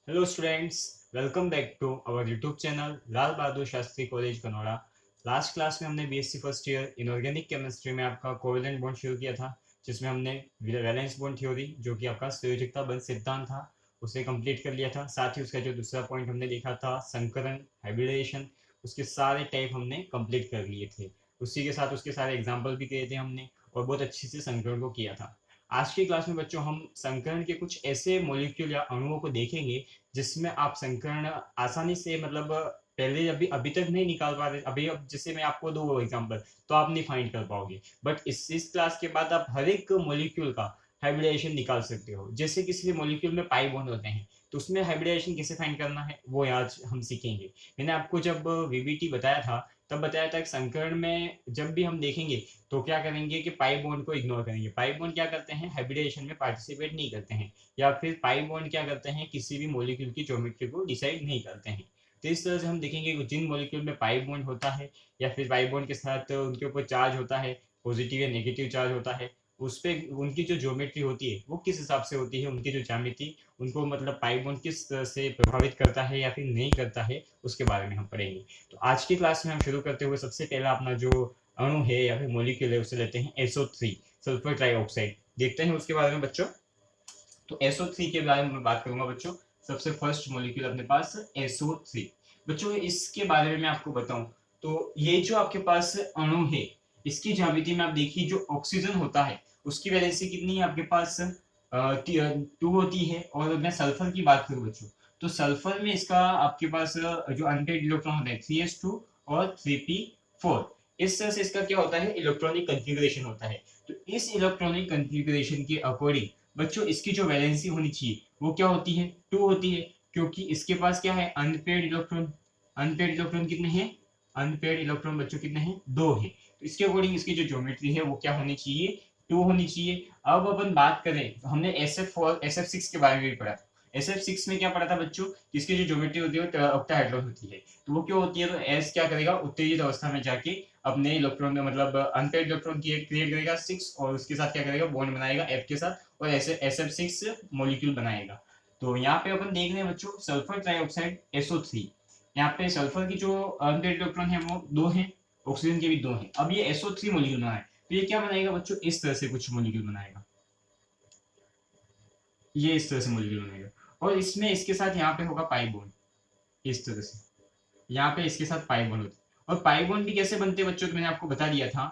Hello students, welcome back to our YouTube channel Lal Bahadur Shastri college Kanauda. Last class में हमने BSc first year inorganic chemistry में आपका covalent bond शुरू किया था, जिसमें हमने वैलेंस बॉन्ड थ्योरी जो कि आपका संयोजकता बंध सिद्धांत था उसे कंप्लीट कर लिया था। साथ ही उसका जो दूसरा पॉइंट हमने देखा था संकरण हाइब्रिडेशन, उसके सारे टाइप हमने कंप्लीट कर लिए थे। उसी के साथ उसके सारे एग्जाम्पल भी किए थे हमने और बहुत अच्छे से संकरण को किया था। आज की क्लास में बच्चों हम संकरण के कुछ ऐसे मॉलिक्यूल या अणुओं को देखेंगे जिसमें आप संकर्ण आसानी से मतलब पहले अभी तक नहीं निकाल पा रहे। अभी अब जैसे मैं आपको दूँ एग्जांपल तो आप नहीं फाइंड कर पाओगे, बट इस क्लास के बाद आप हर एक मॉलिक्यूल का हाइब्रिडेशन निकाल सकते हो। जैसे किसी भी मॉलिक्यूल में पाई बॉन्ड होते हैं तो उसमें हाइब्रिडेशन कैसे फाइंड करना है वो आज हम सीखेंगे। मैंने आपको जब वीबीटी बताया था तब बताया था कि संकरण में जब भी हम देखेंगे तो क्या करेंगे कि पाई बॉन्ड को इग्नोर करेंगे। पाई बॉन्ड क्या करते हैं, हाइब्रिडेशन में पार्टिसिपेट नहीं करते हैं, या फिर पाई बॉन्ड क्या करते हैं, किसी भी मॉलिक्यूल की ज्योमेट्री को डिसाइड नहीं करते हैं। तो इस तरह से हम देखेंगे कि जिन मॉलिक्यूल में पाई बॉन्ड होता है या फिर पाई बॉन्ड के साथ उनके ऊपर चार्ज होता है, पॉजिटिव या नेगेटिव चार्ज होता है, उस पे उनकी जो ज्योमेट्री होती है वो किस हिसाब से होती है, उनकी जो ज्यामिति उनको मतलब पाई बॉन्ड किस तरह से प्रभावित करता है या फिर नहीं करता है, उसके बारे में हम पढ़ेंगे। तो आज की क्लास में हम शुरू करते हुए सबसे पहला अपना जो अणु है या फिर मॉलिक्यूल है उसे लेते हैं SO3, सल्फर ट्राइऑक्साइड। देखते हैं उसके बारे में बच्चों। तो SO3 के बारे में मैं बात करूंगा बच्चों। सबसे फर्स्ट मॉलिक्यूल अपने पास SO3। बच्चों इसके बारे में मैं आपको बताऊं तो ये जो आपके पास अणु है इसकी ज्यामिति में आप देखिए, जो ऑक्सीजन होता है उसकी वैलेंसी कितनी है आपके पास, 2 होती है। और मैं सल्फर की बात करूं बच्चों तो सल्फर में इसका आपके पास जो अनपेड इलेक्ट्रॉन होता है 3s2 और 3p4। इस तरह से इसका क्या होता है, इलेक्ट्रॉनिक कंफिग्रेशन होता है। तो इस इलेक्ट्रॉनिक कंफिग्रेशन के अकॉर्डिंग बच्चों इसकी जो वैलेंसी होनी चाहिए वो क्या होती है, 2 होती है, क्योंकि इसके पास क्या है, अनपेड इलेक्ट्रॉन। अनपेड इलेक्ट्रॉन कितने हैं, अनपेड इलेक्ट्रॉन बच्चों कितने हैं, 2 है। तो इसके अकॉर्डिंग इसकी जो ज्योमेट्री है वो क्या होनी चाहिए, 2 होनी चाहिए। अब अपन बात करें तो हमने SF6 के बारे में भी पढ़ा। SF6 में क्या पढ़ा था बच्चों, इसकी जो ज्योमेट्री होती है ऑक्टाहेड्रल होती है। तो वो क्यों होती है, तो एस क्या करेगा, उत्तेजित अवस्था में जाके अपने इलेक्ट्रॉन में मतलब अनपेड इलेक्ट्रॉन की क्रिएट करेगा 6, और उसके साथ क्या करेगा, बॉन्ड बनाएगा F के साथ और ऐसे SF6 मॉलिक्यूल बनाएगा। तो यहाँ पे अपन देख रहे हैं बच्चों सल्फर ट्राइऑक्साइड SO3। यहाँ पे सल्फर की जो अनपेड इलेक्ट्रॉन है वो 2 है, ऑक्सीजन के भी 2 है। अब ये SO3 मॉलिक्यूल बनाए तो ये क्या बनाएगा बच्चों, इस तरह से कुछ मॉलिक्यूल बनाएगा, ये इस तरह से मॉलिक्यूल बनाएगा। और इसमें इसके साथ यहाँ पे होगा पाई बॉन्ड, इस तरह से यहाँ पे इसके साथ पाई बॉन्ड होती है। और पाई बॉन्ड भी कैसे बनते हैं बच्चों, तो मैंने आपको बता दिया था,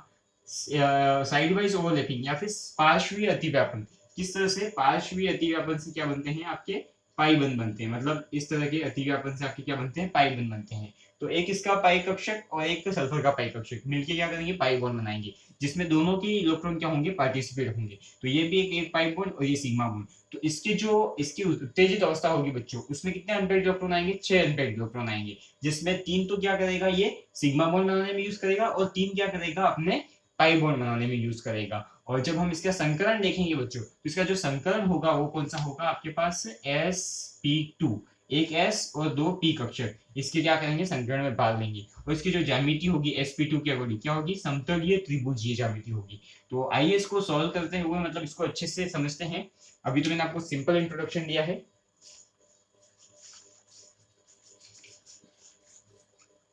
साइड वाइज ओवरलैपिंग या फिर पार्श्वीय अतिव्यापन। किस तरह से, पार्श्वीय अतिव्यापन से क्या बनते हैं आपके पाई बंध बनते हैं, मतलब इस तरह के अतिव्यापन से आपके क्या बनते हैं, पाई बंध बनते हैं। तो एक इसका पाई कक्षक और एक सल्फर का पाई कक्षक मिलके क्या करेंगे, पाई बॉन्ड बनाएंगे, जिसमें दोनों की इलेक्ट्रॉन क्या होंगे, पार्टिसिपेट होंगे। तो ये भी एक पाई बॉन्ड और ये सिग्मा बॉन्ड। तो इसकी जो इसकी उत्तेजित अवस्था होगी बच्चों, उसमें कितने अनपेड इलेक्ट्रॉन आएंगे, 6 अनपेड इलेक्ट्रॉन आएंगे, जिसमें 3 तो क्या करेगा, ये सिग्मा बॉन्ड बनाने में यूज करेगा और 3 क्या करेगा, अपने पाई बॉन्ड बनाने में यूज करेगा। और जब हम इसका संकरण देखेंगे बच्चों तो इसका जो संकरण होगा वो कौन सा होगा, आपके पास sp2, एक s और 2 p कक्षक इसके क्या करेंगे, संकरण में भाग लेंगे। और इसकी जो ज्यामिति होगी sp2 की अकॉर्डिंग क्या होगी, समतलीय त्रिभुजीय ज्यामिति होगी। तो आइए इसको सॉल्व करते हुए मतलब इसको अच्छे से समझते हैं। अभी तो मैंने आपको सिंपल इंट्रोडक्शन दिया है।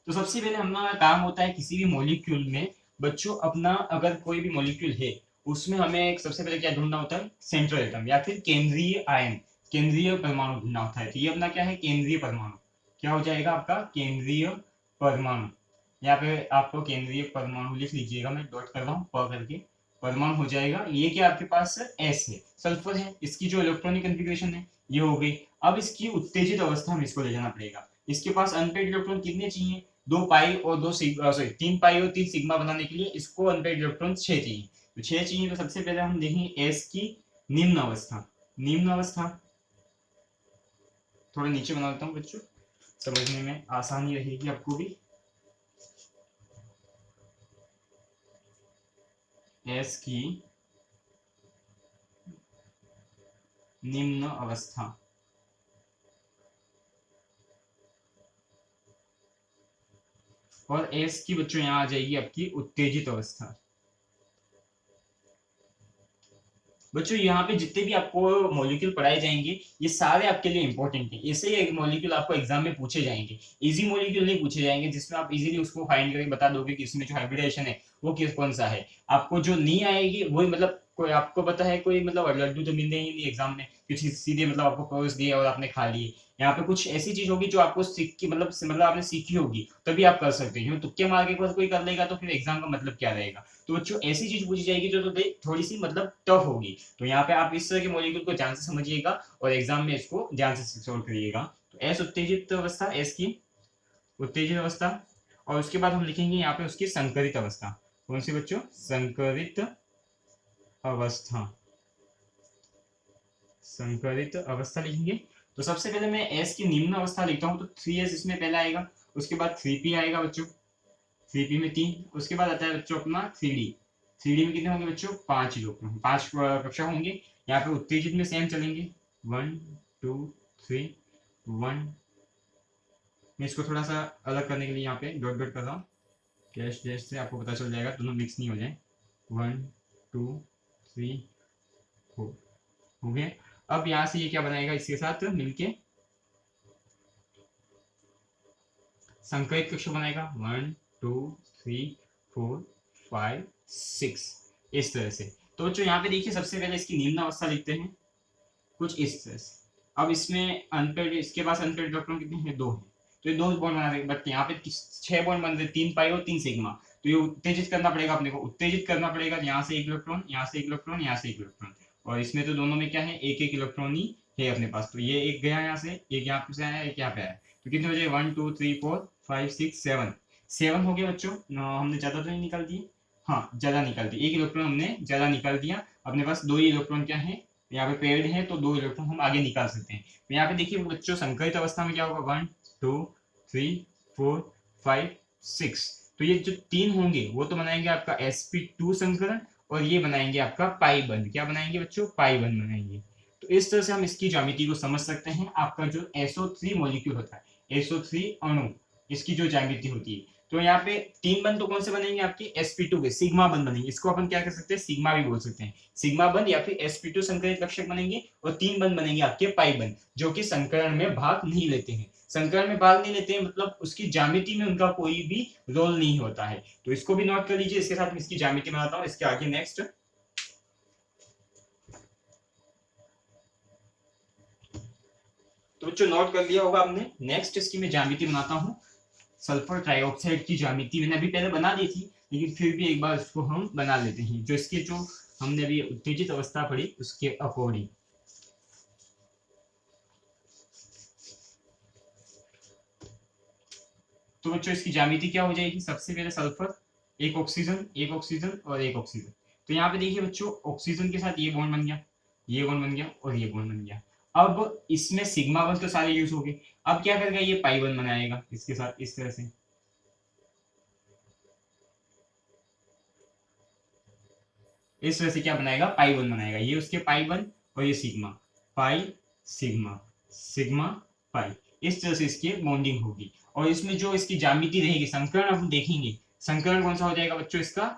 तो सबसे पहले हमारा काम होता है किसी भी मॉलिक्यूल में बच्चों अपना, अगर कोई भी मॉलिक्यूल है उसमें हमें एक सबसे पहले क्या ढूंढना होता है, सेंट्रल एटम या फिर केंद्रीय आयन, केंद्रीय परमाणु ढूंढना होता है। तो ये अपना क्या है, केंद्रीय परमाणु। क्या हो जाएगा आपका केंद्रीय परमाणु, यहाँ पे आपको केंद्रीय परमाणु लिख लीजिएगा, मैं डॉट कर रहा हूँ प करके, परमाणु हो जाएगा। ये क्या आपके पास एस है, सल्फर है, इसकी जो इलेक्ट्रॉनिक कन्फिग्रेशन है ये हो गई। अब इसकी उत्तेजित अवस्था में इसको ले जाना पड़ेगा। इसके पास अनपेड इलेक्ट्रॉन कितने चाहिए, 2 पाई और 2 सॉरी 3 पाई और 3 सिग्मा बनाने के लिए इसको अनपेड इलेक्ट्रॉन 6 चाहिए। तो 6 चाहिए तो सबसे पहले हम देखेंगे एस की निम्न अवस्था। निम्न अवस्था थोड़ा नीचे बना देता हूँ बच्चों, समझने में आसानी रहेगी आपको भी। एस की निम्न अवस्था, और एस की बच्चों यहाँ आ जाएगी आपकी उत्तेजित अवस्था। बच्चों यहाँ पे जितने भी आपको मॉलिक्यूल पढ़ाए जाएंगे ये सारे आपके लिए इंपॉर्टेंट है। ऐसे ही मॉलिक्यूल आपको एग्जाम में पूछे जाएंगे, इजी मॉलिक्यूल नहीं पूछे जाएंगे जिसमें आप इजीली उसको फाइंड करके बता दोगे कि इसमें जो हाइब्रिडेशन है वो किस कौन सा है। आपको जो नहीं आएगी वही, मतलब कोई आपको पता है कोई मतलब लड्डू तो मिलने ही नहीं एग्जाम में, कुछ सीधे मतलब आपको परोस दिए और आपने खा लिए। यहाँ पे कुछ ऐसी चीज होगी जो आपको सीख की मतलब आपने सीखी होगी तभी आप कर सकते हो। तुक्के मार के कोई कर लेगा तो फिर एग्जाम का मतलब क्या रहेगा। तो बच्चों ऐसी चीज पूछी जाएगी जो तो थोड़ी सी मतलब टफ होगी। तो यहाँ पे आप इस तरह के मॉलिक्यूल को ध्यान से समझिएगा और एग्जाम में इसको ध्यान से सॉल्व करिएगा। तो एस उत्तेजित अवस्था, एस की उत्तेजित अवस्था, और उसके बाद हम लिखेंगे यहाँ पे उसकी संकरित अवस्था। कौन सी बच्चों? संकरित अवस्था। संकरित अवस्था लिखेंगे। तो सबसे पहले मैं एस की निम्न अवस्था लिखता हूँ, तो 3s इसमें पहले आएगा, उसके बाद 3p आएगा बच्चों, 3p में 3, उसके बाद आता है बच्चों अपना 3d। 3d में कितने होंगे बच्चों? 5 लोग, 5 कक्षा होंगे। यहाँ पे उत्तेजित में सेम चलेंगे, 1 2 3 1। मैं इसको थोड़ा सा अलग करने के लिए यहाँ पे डॉट डॉट कर रहा हूँ, डैश डैश से आपको पता चल जाएगा, दोनों मिक्स नहीं हो जाए। 1 2 3 4 हो गए। अब यहाँ से ये क्या बनाएगा इसके साथ मिलके? संकरित कक्ष बनाएगा, 1 2 3 4 5 6, इस तरह से। तो बच्चों यहाँ पे देखिए सबसे पहले इसकी निम्न अवस्था लिखते हैं कुछ इस तरह से। अब इसमें अनपेड, इसके पास अनपेड इलेक्ट्रॉन कितने हैं? 2 हैं। तो ये 2 बॉन्ड बना रहे, बट यहाँ पे 6 बॉन्ड बन रहे, 3 पाई और 3 सिग्मा। तो ये उत्तेजित करना पड़ेगा अपने को, उत्तेजित करना पड़ेगा। यहाँ से एक इलेक्ट्रॉन, यहाँ से एक इलेक्ट्रॉन, यहाँ से एक इलेक्ट्रॉन, और इसमें तो दोनों में क्या है? एक एक इलेक्ट्रॉन ही है अपने पास। तो ये एक गया यहाँ से, एक यहाँ पे आया, एक यहाँ पे आया। तो कितने हो जाए? 1 2 3 4 5 6 7, 7 हो गया बच्चों। हमने ज्यादा तो नहीं निकाल दिए? हाँ ज्यादा निकाल दिए, एक इलेक्ट्रॉन हमने ज्यादा निकाल दिया। अपने पास 2 ही इलेक्ट्रॉन क्या है यहाँ पे? पेड है, तो 2 इलेक्ट्रॉन हम आगे निकाल सकते हैं। तो यहाँ पे देखिए बच्चों संकरित अवस्था में क्या होगा? 1 2 3 4 5 6। तो ये जो 3 होंगे वो तो बनाएंगे आपका sp2 संकरण, और ये बनाएंगे आपका पाई बंध। क्या बनाएंगे बच्चों? पाई बंध बनाएंगे। तो इस तरह से हम इसकी ज्यामिति को समझ सकते हैं। आपका जो SO3 मॉलिक्यूल होता है, SO3 अणु, इसकी जो ज्यामिति होती है। तो यहाँ पे 3 बंध तो कौन से बनेंगे? आपके sp2 के सिग्मा बंध बनेंगे। इसको अपन क्या कर सकते हैं? सिग्मा भी बोल सकते हैं। सिग्मा बंध या फिर sp2 संकरित कक्षक बनेंगे, और 3 बंध बनेंगे आपके पाई बंध, जो कि संकरण में भाग नहीं लेते हैं। संकरण में भाग नहीं लेते हैं मतलब उसकी ज्यामिति में उनका कोई भी रोल नहीं होता है। तो इसको भी नोट कर लीजिए। इसके साथ मैं इसकी ज्यामिति बनाता हूँ। इसके आगे नेक्स्ट, तो बच्चों नोट कर लिया होगा आपने। नेक्स्ट इसकी मैं ज्यामिति बनाता हूँ। सल्फर ट्राइऑक्साइड की ज्यामिति मैंने अभी पहले बना दी थी, लेकिन फिर भी एक बार इसको हम बना लेते हैं, जो इसके जो हमने अभी उत्तेजित अवस्था पढ़ी उसके अकॉर्डिंग। तो बच्चों इसकी ज्यामिति क्या हो जाएगी? सबसे पहले सल्फर, एक ऑक्सीजन, एक ऑक्सीजन और एक ऑक्सीजन। तो यहाँ पे देखिए बच्चों ऑक्सीजन के साथ ये बॉन्ड बन गया, ये बॉन्ड बन गया और ये बॉन्ड बन गया। अब इसमें सिग्मा बंध तो सारे यूज हो गए। अब क्या करेगा? ये पाई बंध बनाएगा इसके साथ इस तरह से। इस तरह से क्या बनाएगा? पाई बंध बनाएगा। ये उसके पाई बंध और ये sigma, pi sigma, sigma pi, इस तरह से इसकी बॉन्डिंग होगी। और इसमें जो इसकी ज्यामिति रहेगी, संकरण हम देखेंगे, संकरण कौन सा हो जाएगा बच्चों? इसका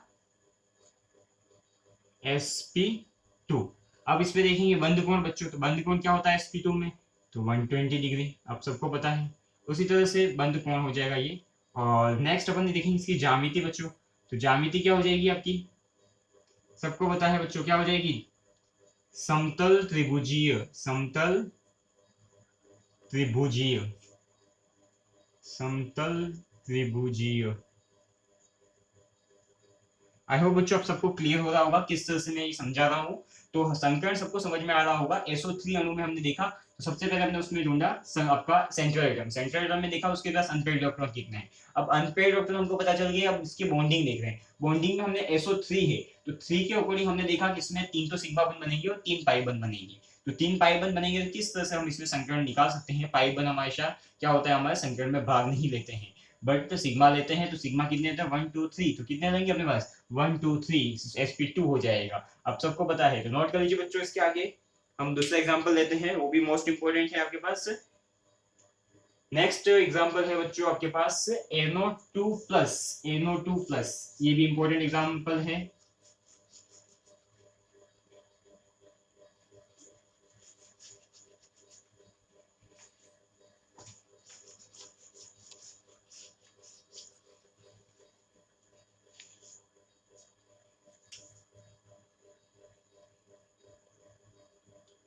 sp2। अब इसमें देखेंगे बंध कोण बच्चों, तो बंध कोण क्या होता है sp2 में? तो 120 डिग्री, आप सबको पता है। उसी तरह से बंध कोण हो जाएगा ये। और नेक्स्ट अपन देखेंगे इसकी ज्यामिति बच्चों। तो ज्यामिति क्या हो जाएगी आपकी? सबको पता है बच्चों, क्या हो जाएगी? समतल त्रिभुजीय, समतल त्रिभुजीय, समतल त्रिभुजीय। आई होप बच्चों आप सबको क्लियर हो रहा होगा किस तरह से मैं ये समझा रहा हूँ। तो संकरण सबको समझ में आ रहा होगा। SO3 अणु में हमने देखा, तो सबसे पहले हमने उसमें ढूंढा आपका सेंट्रल एटम, सेंट्रल एटम में देखा उसके पास अनपेड इलेक्ट्रॉन कितने हैं। अब अनपेड इलेक्ट्रॉन हमको पता चल गया। अब इसकी बॉन्डिंग देख रहे हैं, बॉन्डिंग में हमने SO3 है, तो 3 के अकॉर्डिंग हमने देखा कि इसमें 3 तो सिग्मा बंध बनेगी और 3 पाई बंध बनेगी। तो 3 पाई बंध बनेंगे, तो किस तरह से हम इसमें संकरण निकाल सकते हैं? पाई बंध हमेशा क्या होता है? हमारे संकरण में भाग नहीं लेते हैं, बट सिग्मा लेते हैं। तो सिग्मा कितने होते हैं? 1 2 3, तो कितने लेंगे अपने पास? 1 2 3, sp2 हो जाएगा। अब सबको पता है, तो नोट कर लीजिए बच्चों। इसके आगे हम दूसरा एग्जांपल लेते हैं, वो भी मोस्ट इंपोर्टेंट है आपके पास। नेक्स्ट एग्जांपल है बच्चों आपके पास NO2 प्लस, NO2 प्लस, ये भी इंपोर्टेंट एग्जांपल है।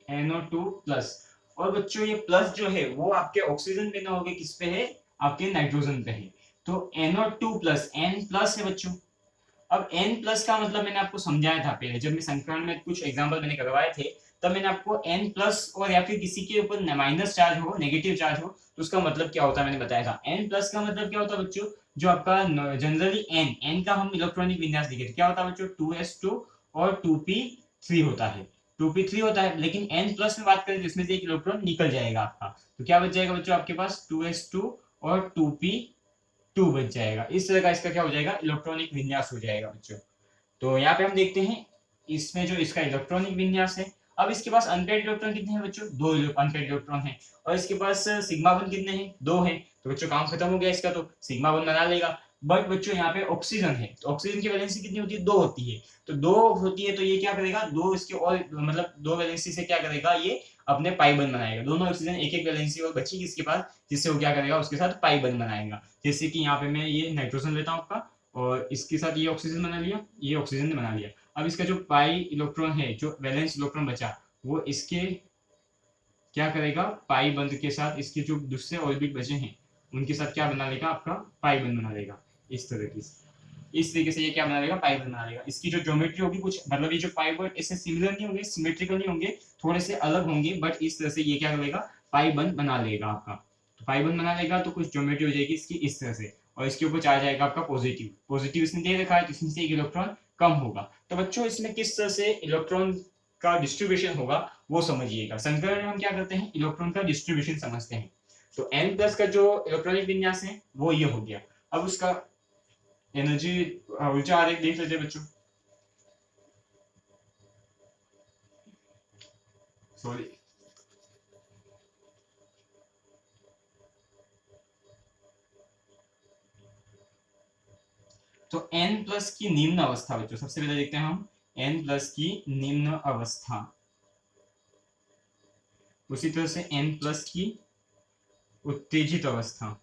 NO2 plus. और बच्चों ये प्लस जो है वो आपके ऑक्सीजन पे ना होगे, किस पे है, आपके नाइट्रोजन पे है। तो NO2 प्लस, N प्लस है बच्चों। अब N प्लस का मतलब मैंने आपको समझाया था पहले, जब मैं संकरण में कुछ एग्जांपल मैंने करवाए थे, तब मैंने आपको N प्लस और या फिर किसी के ऊपर माइनस चार्ज हो, नेगेटिव चार्ज हो, तो उसका मतलब क्या होता है मैंने बताया था। N प्लस का मतलब क्या होता है बच्चों, जो आपका जनरली N का हम इलेक्ट्रॉनिक विन्यास देखें तो क्या होता है बच्चों, 2s2 और 2p3 होता है, 2p3 होता है। लेकिन N प्लस में बात करें तो इसमें से एक इलेक्ट्रॉन निकल जाएगा आपका, तो क्या बच जाएगा बच्चों आपके पास, 2s2 और 2p2 बच जाएगा। इस तरह का इसका क्या हो जाएगा, इलेक्ट्रॉनिक विन्यास हो जाएगा बच्चों। तो यहाँ पे हम देखते हैं इसमें जो इसका इलेक्ट्रॉनिक विन्यास है। अब इसके पास अनपेड इलेक्ट्रॉन कितने हैं बच्चों, दो अनपेड इलेक्ट्रॉन है। और इसके पास सिग्मा वन कितने हैं, दो हैं। तो बच्चों काम खत्म हो गया इसका, तो सिग्मा वन बना लेगा। बट बच्चों यहाँ पे ऑक्सीजन है, तो ऑक्सीजन की वैलेंसी कितनी होती है, दो होती है। तो दो होती है तो ये क्या करेगा, दो इसके और मतलब दो वैलेंसी से क्या करेगा, ये अपने पाई बंद बनाएगा। दोनों ऑक्सीजन एक एक वैलेंसी और बचेगी इसके पास, जिससे वो क्या करेगा, उसके साथ पाई बंद बनाएगा। जैसे कि यहाँ पे मैं ये नाइट्रोजन लेता हूँ आपका, और इसके साथ ये ऑक्सीजन बना लिया, ये ऑक्सीजन ने बना लिया। अब इसका जो पाई इलेक्ट्रॉन है, जो वैलेंस इलेक्ट्रॉन बचा, वो इसके क्या करेगा, पाई बंद के साथ इसके जो दूसरे ऑर्बिट बचे हैं उनके साथ क्या बना लेगा, आपका पाई बंद बना लेगा। इस तरह की, इस तरीके से ये क्या बना लेगा, पाई बंद बना लेगा। इसकी जो ज्योमेट्री होगी कुछ मतलब ये जो पाई बंद इससे सिमिलर नहीं होंगे, सिमेट्रिकल नहीं होंगे, थोड़े से अलग होंगे, बट इस तरह से ये क्या करेगा, पाई बंद बना लेगा आपका। तो पाई बंद बना लेगा तो कुछ ज्योमेट्री हो जाएगी इसकी इस तरह से, और इसके ऊपर चार्ज आएगा आपका पॉजिटिव। पॉजिटिव इसने दे रखा है तो इसमें से एक इलेक्ट्रॉन कम होगा। तो बच्चों इसमें किस तरह से इलेक्ट्रॉन का डिस्ट्रीब्यूशन होगा वो समझिएगा। संकरण में हम क्या करते हैं, इलेक्ट्रॉन का डिस्ट्रीब्यूशन समझते हैं। तो N प्लस का जो इलेक्ट्रॉनिक विन्यास है वो ये हो गया। अब उसका एनर्जी ऊर्जा आरेख देख लेते हैं बच्चों। सॉरी, तो N प्लस की निम्न अवस्था बच्चों, सबसे पहले देखते हैं हम N प्लस की निम्न अवस्था। उसी तरह से N प्लस की उत्तेजित अवस्था,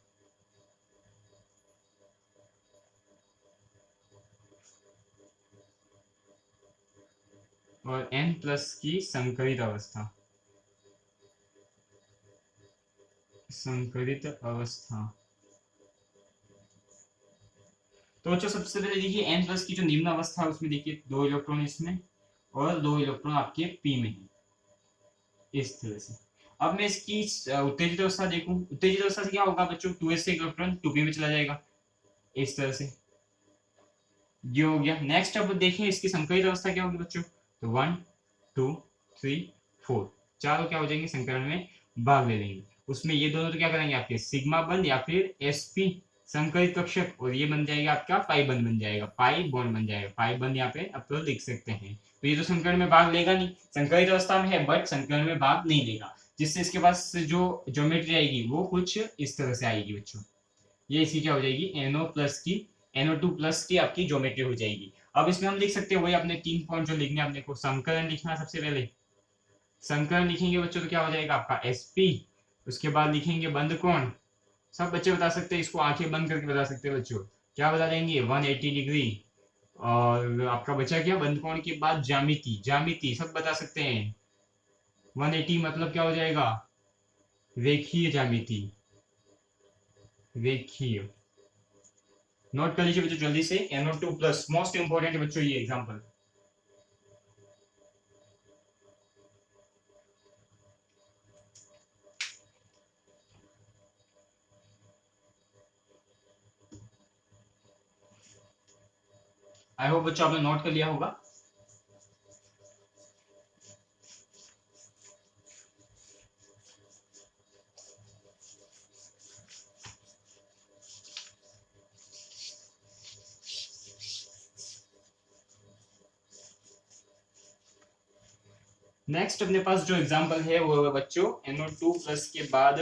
और N प्लस की संकरित अवस्था, संकरित अवस्था। तो बच्चों सबसे पहले देखिए N प्लस की जो निम्न अवस्था है उसमें देखिए दो इलेक्ट्रॉन इसमें और दो इलेक्ट्रॉन आपके P में है, इस तरह से। अब मैं इसकी उत्तेजित अवस्था देखूं, उत्तेजित अवस्था से क्या होगा बच्चों, 2s से इलेक्ट्रॉन 2p में चला जाएगा, इस तरह से ये हो गया। नेक्स्ट अब देखिए इसकी संकरित अवस्था क्या होगी बच्चों, तो 1 2 3 4 चारों क्या हो जाएंगे, संकरण में भाग ले लेंगे। उसमें ये दोनों तो क्या करेंगे, आपके सिग्मा बंद या फिर sp संकरित कक्षक, और ये बन जाएगा आपका पाई बंद बन जाएगा, पाई बॉन्ड बन जाएगा। पाई बंद यहाँ पे आप तो लिख सकते हैं। तो ये तो संकरण में भाग लेगा नहीं, संकरित अवस्था में है बट संकरण में भाग नहीं लेगा, जिससे इसके पास जो ज्योमेट्री आएगी वो कुछ इस तरह से आएगी बच्चों। ये इसकी क्या हो जाएगी, NO प्लस की, NO2 प्लस की आपकी ज्योमेट्री हो जाएगी। अब इसमें हम लिख सकते हैं वही अपने 3 पॉइंट जो लिखने अपने को, संकलन लिखना सबसे पहले। संकलन लिखेंगे बच्चों तो क्या हो जाएगा आपका sp, उसके बाद लिखेंगे बंद कोण। सब बच्चे बता सकते हैं, इसको आंखें बंद करके बता सकते हैं बच्चों, क्या बता देंगे, 180 डिग्री। और आपका बचा क्या, बंद कोण के बाद ज्यामिति, ज्यामिति सब बता सकते हैं। 180 मतलब क्या हो जाएगा, रेखीय ज्यामिति, रेखीय। नोट कर लीजिए बच्चों जल्दी से, NO2 प्लस मोस्ट इंपोर्टेंट है बच्चों ये एग्जांपल। आई होप बच्चों आपने नोट कर लिया होगा। नेक्स्ट अपने पास जो एग्जांपल है वो है बच्चों NO2 प्लस के बाद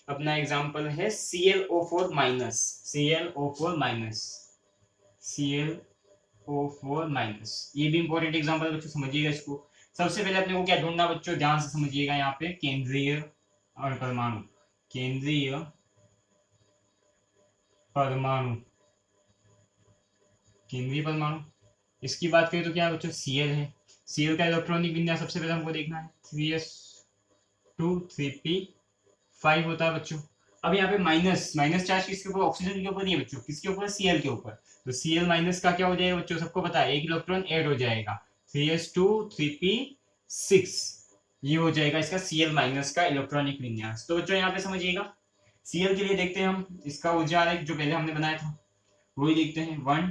अपना एग्जांपल है ClO4 minus, ClO4 minus, ClO4 minus. ये भी इंपॉर्टेंट एग्जांपल बच्चों, समझिएगा इसको। सबसे पहले अपने को क्या ढूंढना बच्चों, ध्यान से समझिएगा, यहाँ पे केंद्रीय और परमाणु, केंद्रीय परमाणु, केंद्रीय परमाणु। इसकी बात करें तो क्या बच्चों, Cl है। Cl का इलेक्ट्रॉनिक विन्यास सबसे पहले हमको देखना है, 3s2 3p5 होता है बच्चों। अब यहाँ पे माइनस चार्ज किसके ऊपर, ऑक्सीजन के ऊपर नहीं है बच्चों, किसके ऊपर, Cl के ऊपर। तो Cl माइनस का क्या हो जाएगा बच्चों, सबको पता है, एक इलेक्ट्रॉन ऐड हो जाएगा, 3s2 3p6, ये हो जाएगा इसका Cl माइनस का इलेक्ट्रॉनिक विन्यास। तो बच्चों यहाँ पे समझिएगा, Cl के लिए देखते हैं हम इसका ऊर्जा आरेख जो पहले हमने बनाया था वही देखते हैं। 1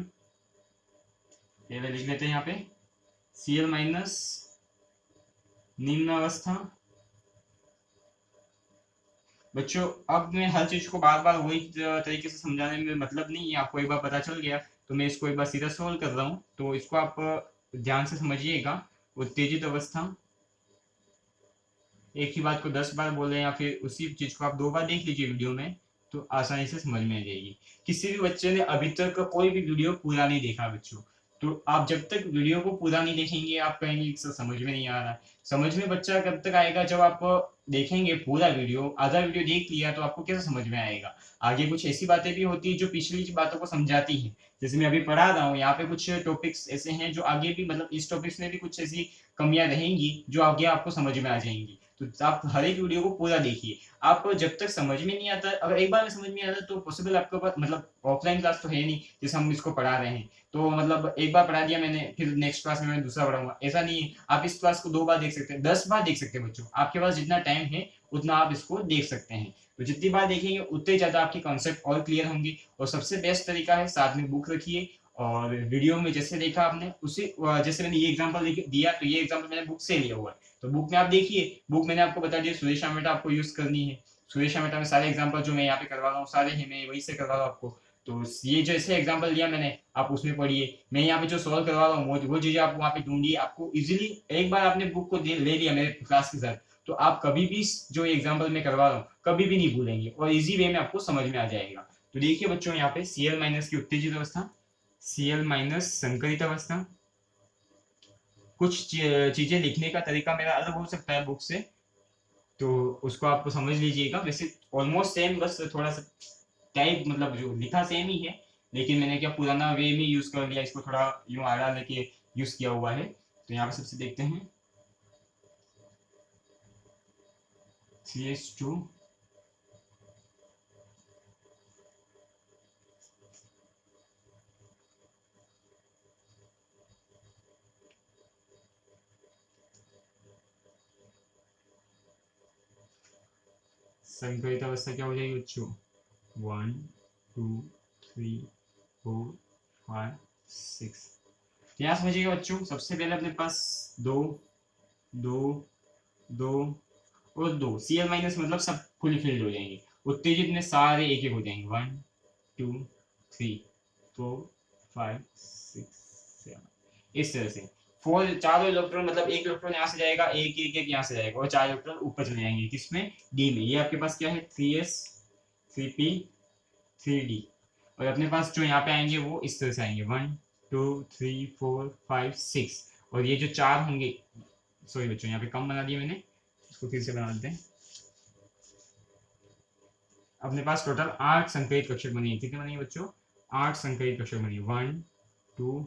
पहले लिख लेते हैं यहाँ पे, Cl माइनस निम्न अवस्था। बच्चों अब मैं हर चीज को बार बार वही तरीके से समझाने में मतलब नहीं है, आपको एक बार पता चल गया तो मैं इसको एक बार सीधा सोल्व कर रहा हूँ, तो इसको आप ध्यान से समझिएगा। उत्तेजित अवस्था, एक ही बात को 10 बार बोले या फिर उसी चीज को आप 2 बार देख लीजिए वीडियो में, तो आसानी से समझ में आ जाएगी। किसी भी बच्चे ने अभी तक कोई भी वीडियो पूरा नहीं देखा बच्चों, तो आप जब तक वीडियो को पूरा नहीं देखेंगे आप कहेंगे कि समझ में नहीं आ रहा है। समझ में बच्चा कब तक आएगा, जब आप देखेंगे पूरा वीडियो। आधा वीडियो देख लिया तो आपको कैसे समझ में आएगा। आगे कुछ ऐसी बातें भी होती है जो पिछली बातों को समझाती हैं, जैसे मैं अभी पढ़ा रहा हूँ यहाँ पे कुछ टॉपिक्स ऐसे हैं जो आगे भी, मतलब इस टॉपिक्स में भी कुछ ऐसी कमियां रहेंगी जो आगे आपको समझ में आ जाएंगी। तो आप हर एक वीडियो को पूरा देखिए। आप जब तक समझ में नहीं आता, अगर एक बार में समझ में आता तो पॉसिबल आपके पास, मतलब ऑफलाइन क्लास तो है नहीं जैसे हम इसको पढ़ा रहे हैं, तो मतलब एक बार पढ़ा दिया मैंने, फिर नेक्स्ट क्लास में मैं दूसरा पढ़ाऊंगा, ऐसा नहीं है। आप इस क्लास को 2 बार देख सकते हैं, 10 बार देख सकते हैं बच्चों, आपके पास जितना टाइम है उतना आप इसको देख सकते हैं। तो जितनी बार देखेंगे उतने ज्यादा आपके कॉन्सेप्ट और क्लियर होंगे। और सबसे बेस्ट तरीका है, साथ में बुक रखिए, और वीडियो में जैसे देखा आपने उसी, जैसे मैंने ये एग्जांपल दिया तो ये एग्जांपल मैंने बुक से लिया हुआ है, तो बुक में आप देखिए। बुक मैंने आपको बता दिया सुरेश मेटा आपको यूज करनी है। सुरेश मेटा में सारे एग्जांपल जो मैं यहाँ पे करवा रहा हूँ सारे हैं, मैं वही से करवा रहा हूँ आपको। तो ये जैसे एग्जांपल दिया मैंने, आप उसमें पढ़िए। मैं यहाँ पे जो सॉल्व करवा रहा हूँ वो चीजें आप वहाँ पे ढूंढिए, आपको इजीली। एक बार आपने बुक को ले लिया मेरे क्लास के साथ, तो आप कभी भी जो एग्जाम्पल मैं करवा रहा हूँ कभी भी नहीं भूलेंगे, और इजी वे में आपको समझ में आ जाएगा। तो देखिए बच्चों यहाँ पे Cl माइनस की उत्तेजित अवस्था, Cl माइनस संकरित अवस्था। कुछ चीजें लिखने का तरीका मेरा अलग हो सकता है बुक से, तो उसको आप समझ लीजिएगा। वैसे ऑलमोस्ट सेम, बस थोड़ा सा टाइप, मतलब जो लिखा सेम ही है, लेकिन मैंने क्या पुराना वे में यूज कर लिया, इसको थोड़ा यूं आड़ा लेके यूज किया हुआ है। तो यहाँ पे सबसे देखते हैं, CH2 संकरित अवस्था क्या हो जाएगी बच्चों, 1 2 3 4 5 6। यहाँ समझिएगा बच्चों, सबसे पहले अपने पास 2 2 2 और 2 Cl माइनस, मतलब सब फुली फिल्ड हो जाएंगे। उत्तेजित में सारे एक एक हो जाएंगे, 1 2 3 4 5 6 7, इस तरह से। चारों इलेक्ट्रॉन, मतलब एक इलेक्ट्रॉन यहाँ से जाएगा, एक एक एक यहाँ से जाएगा, और 4 इलेक्ट्रॉन ऊपर चले जाएंगे, किसमें, डी में। ये आपके पास क्या है, 3s 3p 3d। और अपने पास जो यहाँ पे आएंगे वो इस तरह से आएंगे, 1 2 3 4 5 6। और ये जो 4 होंगे, सॉरी बच्चों यहाँ पे कम बना दिया मैंने, इसको फिर से बना देते हैं। अपने पास टोटल 8 संकरित कक्षक बनी है। कितने बनी है बच्चों, 8 संकरित कक्षक बनी है। 1 2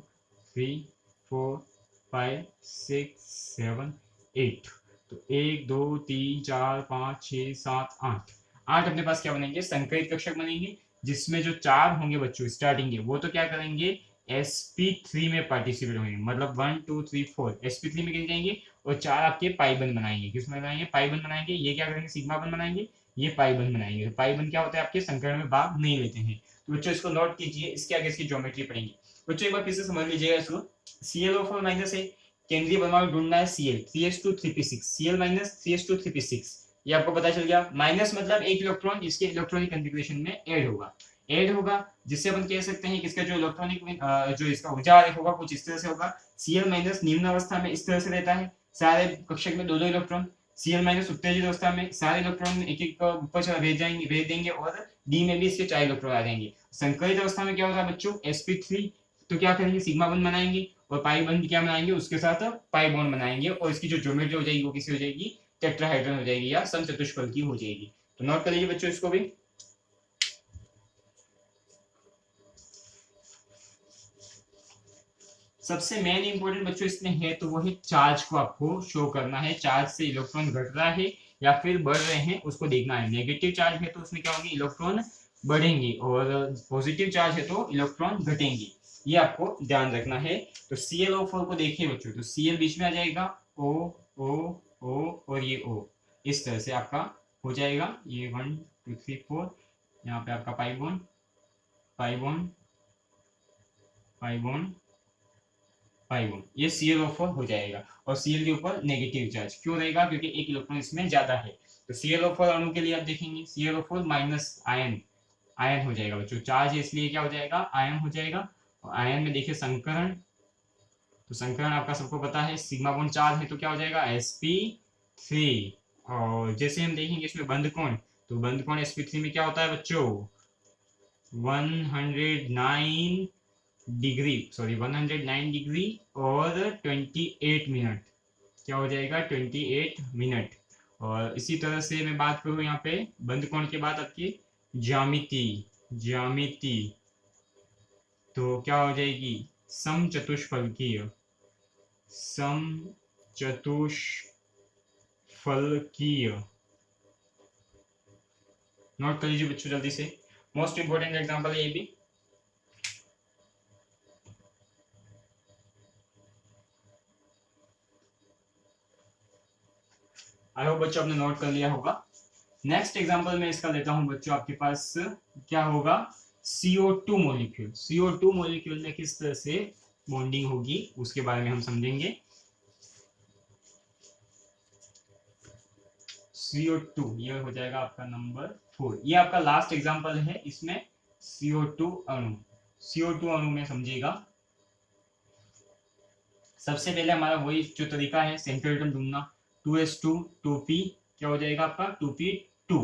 3 4 5 6 7 8। तो 1 2 3 4 5 6 7 8, 8 अपने पास क्या बनेंगे, संकरित कक्षक बनेंगे, जिसमें जो 4 होंगे बच्चों स्टार्टिंग के, वो तो क्या करेंगे, sp3 में पार्टिसिपेट होंगे। मतलब 1 2 3 4 sp3 में गिर जाएंगे, और 4 आपके पाई बंद बनाएंगे। किसमें बनाएंगे, पाई बंद बनाएंगे। ये क्या करेंगे, सिग्मा बंद बनाएंगे, ये पाई बंद बनाएंगे। तो पाई बंद क्या होता है, आपके संकरण में भाग नहीं लेते हैं। तो बच्चों इसको नोट कीजिए, इसके आगे इसकी ज्योमेट्री पढ़ेंगे। बच्चों एक बार फिर से समझ लीजिएगा इसको, ClO4 माइनस है, केंद्रीय परमाणु ढूंढना है Cl, CH2 3p6, Cl minus CH2 3p6, ये आपको पता चल गया। माइनस मतलब एक इलेक्ट्रॉन जिसके इलेक्ट्रॉनिक कॉन्फ़िगरेशन में ऐड होगा, जिससे अपन कह सकते हैं कि इसका जो इलेक्ट्रॉनिक जो इसका ऊर्जा आरेख होगा कुछ इस तरह से होगा। Cl माइनस निम्न अवस्था में इस तरह से रहता है, सारे कक्षक में 2 2 इलेक्ट्रॉन। Cl माइनस उत्तेजित अवस्था में सारे इलेक्ट्रॉन एक एक ऊपर भेज देंगे, और डी में भी इसके 4 इलेक्ट्रॉन आ जाएंगे। संकरित अवस्था में क्या होगा बच्चों, sp3, तो क्या करेंगे, सिग्मा बंद बनाएंगे, और पाई बंद क्या बनाएंगे, उसके साथ पाई बॉन्ड बनाएंगे, और इसकी जो ज्योमेट्री हो जाएगी वो किसी हो जाएगी, टेट्राहाइड्रन हो जाएगी, या समचतुष्फल की हो जाएगी। तो नोट कर लीजिए बच्चों इसको भी। सबसे मेन इंपॉर्टेंट बच्चों इसमें है तो वो है चार्ज को आपको शो करना है, चार्ज से इलेक्ट्रॉन घट रहा है या फिर बढ़ रहे हैं उसको देखना है। नेगेटिव चार्ज है तो उसमें क्या होगी, इलेक्ट्रॉन बढ़ेंगे, और पॉजिटिव चार्ज है तो इलेक्ट्रॉन घटेंगे, ये आपको ध्यान रखना है। तो ClO4 को देखिए बच्चों, तो Cl बीच में आ जाएगा, O O O और ये O, इस तरह से आपका हो जाएगा। ये 1 2 3 4, यहाँ पे आपका pi bond pi bond pi bond pi bond, ये ClO4 हो जाएगा। और Cl के ऊपर नेगेटिव चार्ज क्यों रहेगा, क्योंकि एक इलेक्ट्रॉन इसमें ज्यादा है। तो ClO4 अणु के लिए आप देखेंगे ClO4 माइनस आयन, आयन हो जाएगा बच्चों, चार्ज है इसलिए क्या हो जाएगा, आयन हो जाएगा। और आयन में देखिए संकरण, तो संकरण आपका सबको पता है, सिग्मा बॉन्ड चार्ज है तो क्या हो जाएगा sp3। और जैसे हम देखेंगे इसमें बंद कोण, तो बंद कोण sp3 में क्या होता है बच्चों, 109 डिग्री, सॉरी 109 डिग्री और 28 मिनट, क्या हो जाएगा 28 मिनट। और इसी तरह से मैं बात करूं यहाँ पे बंद कोण के बाद आपकी ज्यामिति, ज्यामिति तो क्या हो जाएगी, समचतुष्फलकीय, समचतुष्फलकीय। नोट कर लीजिए बच्चों जल्दी से, मोस्ट इंपोर्टेंट एग्जांपल है ये भी। आई होप बच्चों आपने नोट कर लिया होगा। नेक्स्ट एग्जांपल में इसका लेता हूं बच्चों, आपके पास क्या होगा, CO2 मॉलिक्यूल। CO2 मॉलिक्यूल में किस तरह से बॉन्डिंग होगी उसके बारे में हम समझेंगे। CO2 ये हो जाएगा आपका नंबर 4, ये आपका लास्ट एग्जांपल है। इसमें CO2 अणु, CO2 अणु में समझिएगा, सबसे पहले हमारा वही जो तरीका है सेंट्रल एटम ढूंढना, 2s2 2p, क्या हो जाएगा आपका 2p2,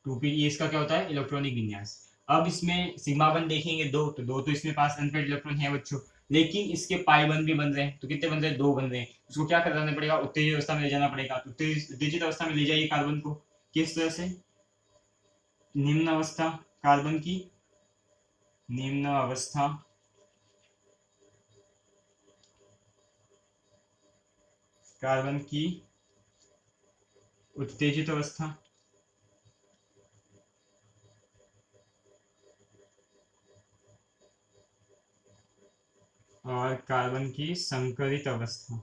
2p ये इसका क्या होता है इलेक्ट्रॉनिक विन्यास। अब इसमें सिग्मा बंद देखेंगे दो, तो दो तो इसमें पास अनपेड इलेक्ट्रॉन है बच्चों, लेकिन इसके पाई बंद भी बन रहे हैं, तो कितने बन रहे हैं, दो बन रहे हैं। उसको क्या कराना पड़ेगा, उत्तेजित अवस्था में ले जाना पड़ेगा। तो उत्तेजित अवस्था में ले जाइए कार्बन को, किस तरह से, निम्न अवस्था कार्बन की, निम्न अवस्था कार्बन की उत्तेजित अवस्था, और कार्बन की संकरित अवस्था।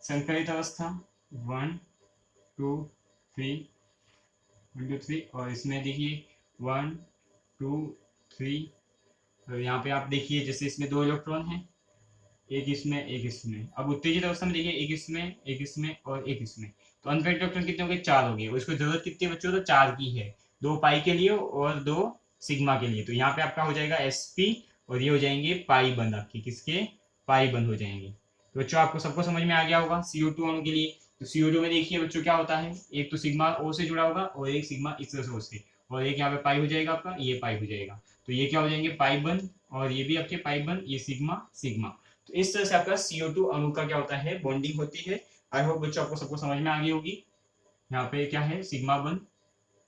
संकरित अवस्था 1 2 3 1 2 3, और इसमें देखिए 1 2 3, तो यहाँ पे आप देखिए जैसे इसमें दो इलेक्ट्रॉन हैं, एक इसमें एक इसमें। अब उत्तेजित अवस्था में देखिए एक इसमें एक इसमें और एक इसमें, तो अनपेड इलेक्ट्रॉन कितने हो गए, 4 हो गए। और इसको जरूरत कितनी है बच्चों, तो 4 की है, 2 पाई के लिए और 2 सिग्मा के लिए। तो यहाँ पे आपका हो जाएगा sp, और ये हो जाएंगे पाई बंद आपके, किसके, पाई बंद हो जाएंगे। तो बच्चों आपको सबको समझ में आ गया होगा CO2 अणु के लिए। तो CO2 में देखिए बच्चों क्या होता है, एक तो सिग्मा O से जुड़ा होगा और एक सिग्मा इस तरह से O से, और एक यहाँ पे पाई हो जाएगा आपका, ये पाई हो जाएगा। तो ये क्या हो जाएंगे पाई बंद, और ये भी आपके पाई बंद, ये सिग्मा सिग्मा। तो इस तरह से आपका CO2 अणु का क्या होता है, बॉन्डिंग होती है। आई होप बच्चों आपको सबको समझ में आ गई होगी। यहाँ पे क्या है सिग्मा बंद,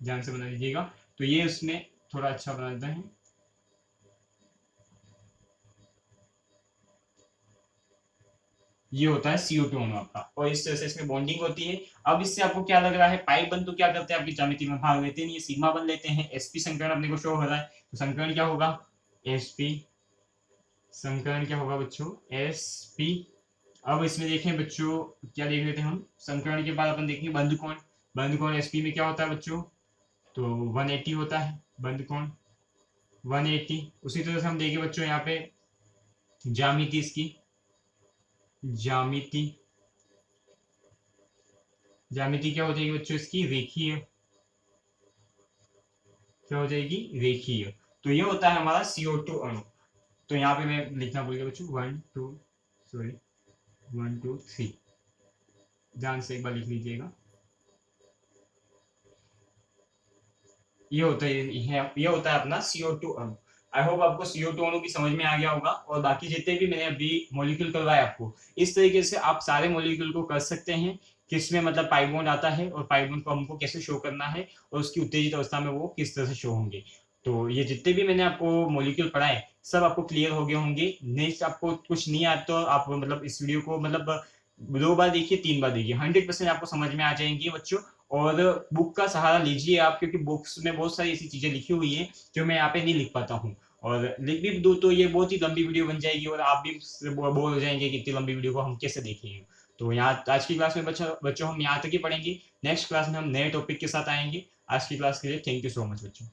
ध्यान से बना लीजिएगा। तो ये उसमें थोड़ा अच्छा बना देते हैं, ये होता है CO2 अणु आपका, और इस तरह से इसमें बॉन्डिंग होती है। अब इससे आपको क्या लग रहा है, पाई बंद तो क्या करते हैं आपकी ज्यामिति में भाग लेते हैं, ये सिग्मा बंद लेते हैं, sp संकरण अपने को शो हो रहा है, तो संकरण क्या होगा, sp संकरण क्या होगा बच्चों, sp। अब इसमें देखें बच्चों क्या देख लेते हैं हम, संकरण के बाद अपन देखेंगे बंद कोण, बंद कोण sp में क्या होता है बच्चों, तो 180 होता है बंद कोण 180। उसी तरह से हम देखें बच्चों यहाँ पे ज्यामिति इसकी, ज्यामिति, ज्यामिति क्या हो जाएगी बच्चों इसकी, रेखीय, क्या हो जाएगी, रेखीय। तो ये होता है हमारा CO2 अणु। तो यहाँ पे मैं लिखना भूल गया बच्चों, 1 2 3, ध्यान से एक बार लिख लीजिएगा। ये होता है, ये होता है अपना CO2 अणु। आई होप आपको CO2 अणु की समझ में आ गया होगा। और बाकी जितने भी मैंने अभी मॉलिक्यूल करवाए आपको, इस तरीके से आप सारे मॉलिक्यूल को कर सकते हैं किस में मतलब पाई बॉन्ड आता है और पाई बॉन्ड को हमको कैसे शो करना है और उसकी उत्तेजित अवस्था में वो किस तरह से शो होंगे। तो ये जितने भी मैंने आपको मॉलिक्यूल पढ़ाए सब आपको क्लियर हो गए होंगे। नेक्स्ट आपको कुछ नहीं आता तो आप मतलब इस वीडियो को मतलब 2 बार देखिए 3 बार देखिए, 100% आपको समझ में आ जाएंगे बच्चों। और बुक का सहारा लीजिए आप, क्योंकि बुक्स में बहुत सारी ऐसी चीजें लिखी हुई है जो मैं यहाँ पे नहीं लिख पाता हूँ। और लिख भी दूँ तो ये बहुत ही लंबी वीडियो बन जाएगी और आप भी बोर हो जाएंगे कि इतनी लंबी वीडियो को हम कैसे देखेंगे। तो यहाँ आज की क्लास में बच्चों हम यहाँ तक ही पढ़ेंगे। नेक्स्ट क्लास में हम नए टॉपिक के साथ आएंगे। आज की क्लास के लिए थैंक यू सो मच बच्चों।